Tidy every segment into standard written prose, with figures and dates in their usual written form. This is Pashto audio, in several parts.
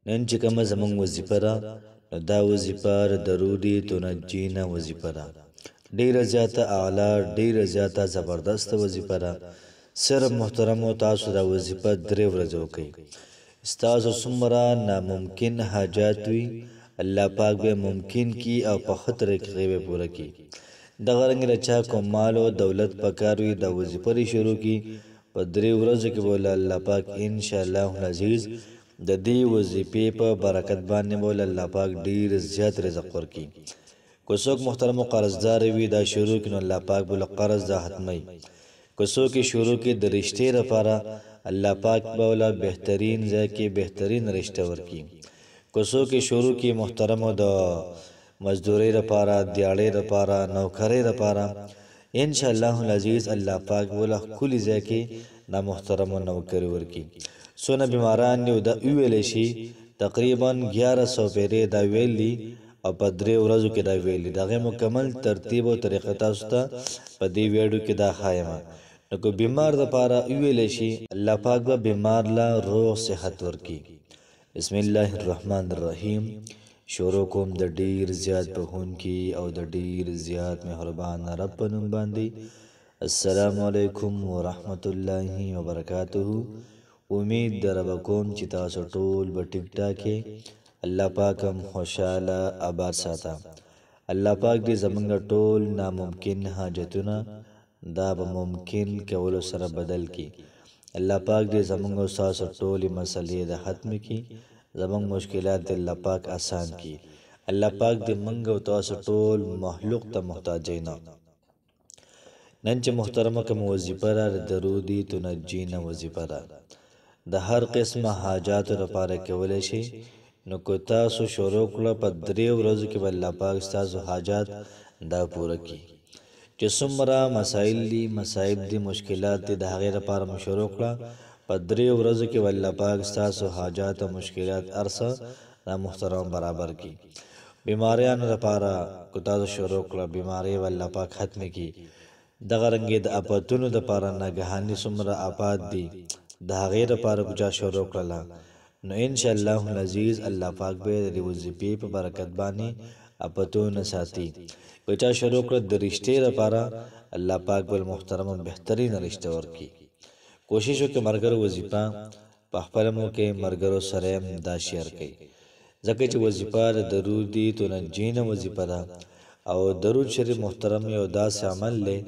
نن چې کومه زموږ وظیفه ده نو دا وظیفه درودي تنجینا وظیفه ده. ډیره زیاته اعلی، ډیره زیاته زبردست وظیفه ده. صرف محترمو تاسو دا وظیفه 3 ورځې وکړئ. ستاسو څومره ناممکن حاجات وي الله پاک به ممکن کی او په ښه طریقې به پوره کی. دغه رنګ رچا کوم مال او دولت پکار وي دا وظیفه شروع کی په 3 ورځو کې بوله الله پاک ان شاء الله العزیز د دې وظیفې په برکت باندې بوله الله پاک ډیر زیات رزق ورکي. کو څوک محترم قرضدار وي دا شروع کینو الله پاک بوله قرض دا ختمي. کو څوک شروع کې د رشتې لپاره الله پاک بوله بهترین ځکه بهترین رشتہ ورکي. کو څوک شروع کې محترم د مزدوري لپاره دیاړې لپاره نوکرۍ لپاره ان شاء الله العزیز الله پاک بوله کلی ځکه نا محترم نوکری ورکي. سونه بیماران دی دا ویل شي تقریبا 1100 پیری دا ویلی او په 3 ورځو کې دا ویلی دغه مکمل ترتیب او طریقه تاسو ته په دې ویډیو کې دا خایمه. نو کو بیمار د پاره ویل شي الله پاک به بیمار لا روح صحت ورکي. بسم الله الرحمن الرحیم. شروع کوم د ډیر زیات بهون کی او د ډیر زیات مهربان رب په نوم باندې. السلام علیکم ورحمت الله وبرکاته. امید در کوم چې تاسو ټول به ټیک ټاک الله پاک هم خوشاله آباد ساته. الله پاک دې زمونږ ټول ناممکن حاجتونه دا به ممکن کولو سره بدل کی. الله پاک دې زمونږ او تاسو ټول مسلې د ختم کی. زمونږ مشکلات دې الله پاک آسان کی. الله پاک دې منګ او تاسو ټول مخلوق ته محتاج نه. نن چې محترمه کوم وظیفه را درودي تنجینا وظیفه را د هر قسمه حاجات لپاره کولای شي. نو کو تاسو شروع کړه په 3 ورځو کې الله پاک تاسو حاجات دا پوره کی. چې څومره مسائل دي مصائب دي مشکلات دي د هغې لپاره مو شروع کړه په 3 ورځو کې الله پاک تاسو حاجات او مشکلات ارسه دا محترم برابر کی. بیماریانو لپاره کو تاسو شروع کړه بیماری الله پاک ختم کی. دغه رنګ د اپاتونو لپاره ناګهاني څومره آپات دي د هغې لپاره بجا شروع کړله. نو ان شاء الله العزیز الله پاک به د وظیفې په برکت باندې اپاتونه ساتي. بچا شروع کړ د رشتې لپاره الله پاک بل محترم بهترین رشتہ ورکي. کوشش وکړه مرګرو وظیفه په خپل مو کې مرګرو سره دا شیر کړئ ځکه چې وظیفه درودي تنجینا وظیفه ده او درود شریف محترم یو داسې عمل دی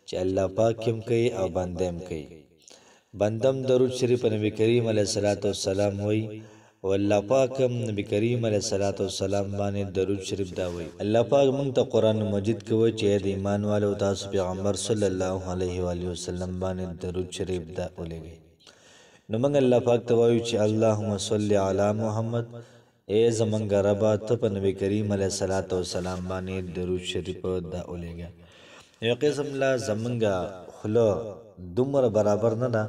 چې الله پاک هم کوي او بنده هم کوي. بندم درود شریف نبی کریم علیه الصلاۃ والسلام وای او الله پاک هم نبی کریم علیه الصلاۃ والسلام باندې درود شریف دا وای. الله پاک موږ ته قران مجید کوي چې د ایمان والو تاسو پیغمبر صلی الله علیه و علیه وسلم باندې درود شریف دا ولګي. نو موږ الله پاک ته وایو چې اللهم صل علی محمد اے زمونږ رب ته په نبی کریم علیه الصلاۃ والسلام باندې درود شریف دا ولګي. یو قسم لا زمونږ خلو دومره برابر نه ده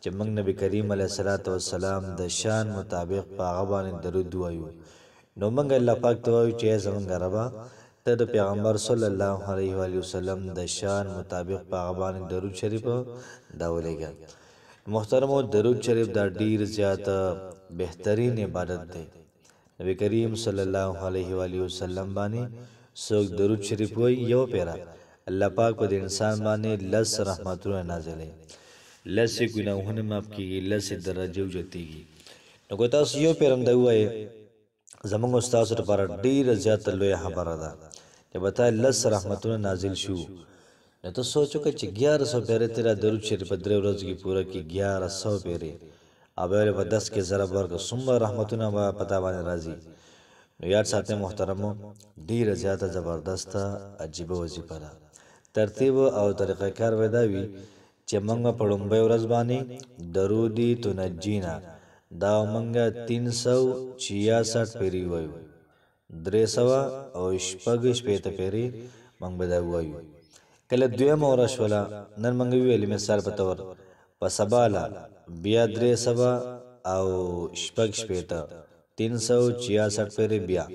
چې موږ نبی کریم علیه الصلاۃ والسلام د شان مطابق په هغه باندې درود وایو. نو موږ الله پاک ته وایو چې زمونږ رب ته د پیغمبر صلی الله علیه و علیه وسلم د شان مطابق په هغه باندې درود شریف دا ولګي. محترمو درود شریف دا ډیر زیات بهترین عبادت دی. نبی کریم صلی الله علیه و علیه وسلم باندې څوک درود شریف وایي یو پیرا الله پاک په انسان باندې لس رحمتونه نازلې لس ګناهونه معاف کیږي لس درجه اوچتېږي. نو کو تاسو یو پیرم دی وایي زمونږ استاد لپاره ډیر زیات لوی خبره ده چې بتا لس رحمتونه نازل شو. نو ته سوچو چې 1100 پیری تیرا درود شریف په 3 ورځو کې پوره کی 1100 پیری اوبه په 10 کې ضرب ورک څومره رحمتونه پتا باندې راځي. نو یاد ساتئ محترمو ډیر زیاته زبردست عجیب وظیفه ده. ترتیب او طریقه کار ودا وی چې موږ په لومبۍ ورځ باندې درودي تنجینا دا موږ 366 پیری وایو 300 او شپږ پیری موږ به دا وایو. کله دویمه ورځ ولا نن موږ ویل مثال په تور په سباله بیا 300 او شپږ 366 پیری بیا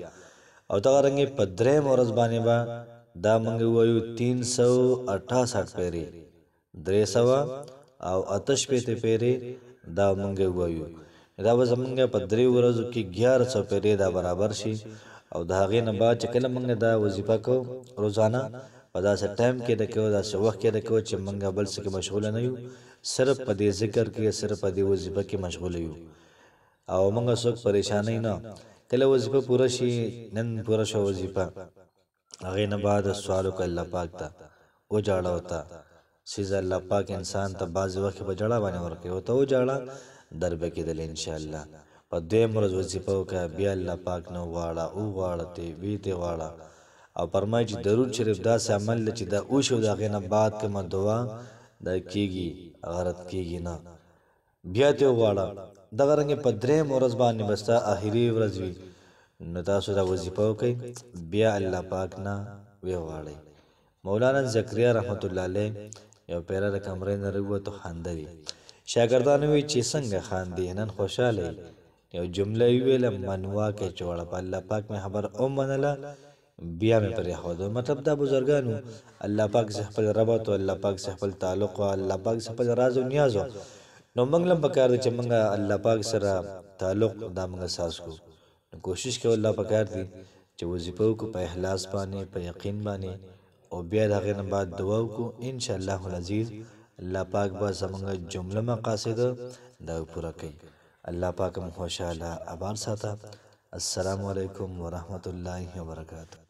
او دا رنګ په درېم ورځ باندې با دا موږ وایو 368 پیری 300 او 88 پیری دا موږ وایو. دا به زمونږ په 3 ورځو کې 1100 پیرې دا برابر شي او د هغې نه بعد چې کله موږ دا وظیفه کوو روزانه په داسې ټایم کې د کوو داسې وخت کې د کوو چې موږ بل څه کې مشغوله نه یو صرف په دې ذکر کې صرف په دې وظیفه کې مشغوله یو او موږ څوک پریشانای نه کله وظیفه پوره شي نن پوره شو وظیفه هغې نه بعد سوال وکړه الله پاک ته وجاړه ورته سیزه الله پاک انسان ته بعضې وخت کې په ژړا باندې ورکوي ورته وجاړه در به کېدل انشاءالله په 2 ورځ وظیفه وکړه بیا الله پاک نه وغواړه وغواړه ته وی ته غواړه او فرمایي چې درود شریف داسې عمل دی چې دا وشو د هغې نه بعد کومه دعا دا کېږي غرض کېږي نه بیا ته وغواړه دغه رنګې په 3 ورځ باندې به ستا اخري ورځ وي نو تاسو دا وظیفه وکئ بیا الله پاک نه ویې غواړئ مولانا زکریا رحمت الله علیه یو پیره د کمرې نه راووتو خانده وي شاګردانو وی چې څنګه خاندې نن خوشحاله یو جمله یې ویله منوا کې چوړه په الله پاک مې خبر او منله بیا مې پرېښوده مطلب دا بزرګانو الله پاک سے خپل ربط او الله پاک سے خپل تعلق او الله پاک سے خپل راز او نیاز نو موږ لم پکار دي چې موږ الله پاک سره تعلق دا موږ اساس کو کوشش کوو الله پکار دي چې وظیفه کو په اخلاص باندې په یقین باندې او بیا د هغې نه بعد دعا وکړو انشاءالله العزیز الله پاک به زموږ جمله مقاصد دا پوره کوي الله پاک مو خوشحاله آباد ساته السلام علیکم ورحمت الله وبرکاته